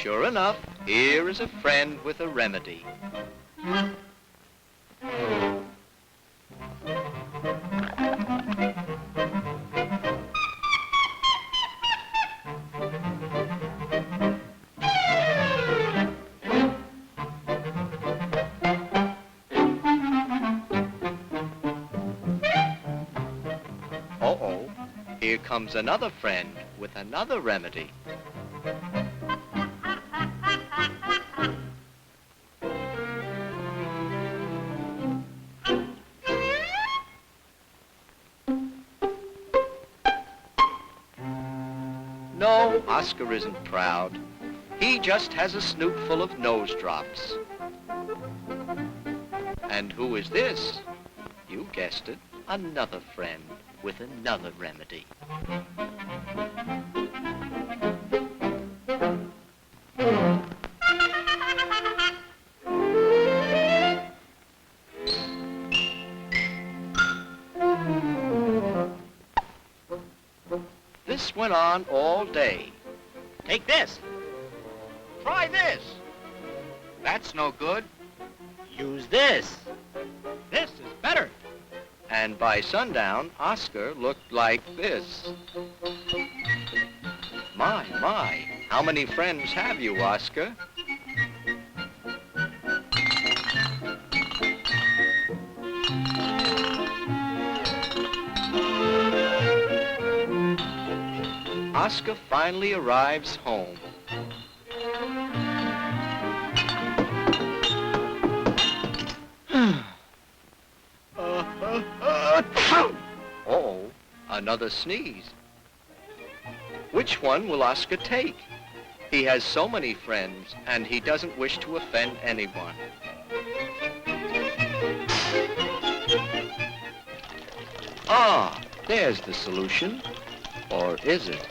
Sure enough, here is a friend with a remedy. Uh-oh, here comes another friend with another remedy. No, Oscar isn't proud. He just has a snoot full of nose drops. And who is this? You guessed it, another friend with another remedy. This went on all day. Take this. Try this. That's no good. Use this. This is better. And by sundown, Oscar looked like this. My, how many friends have you, Oscar? Oscar finally arrives home. Uh-oh, another sneeze. Which one will Oscar take? He has so many friends, and he doesn't wish to offend anyone. Ah, there's the solution. Or is it?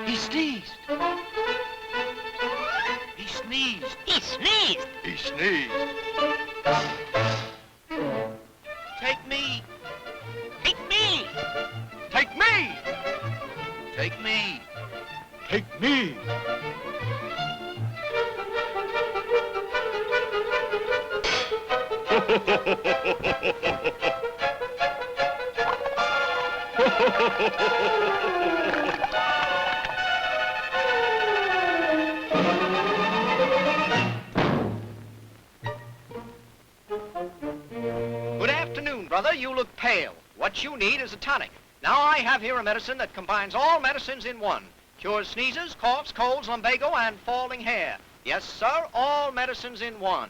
He sneezed. He sneezed. He sneezed. He sneezed. Take me. Take me. Take me. Take me. Take me. brother, you look pale. What you need is a tonic. Now I have here a medicine that combines all medicines in one. Cures sneezes, coughs, colds, lumbago, and falling hair. Yes, sir, all medicines in one.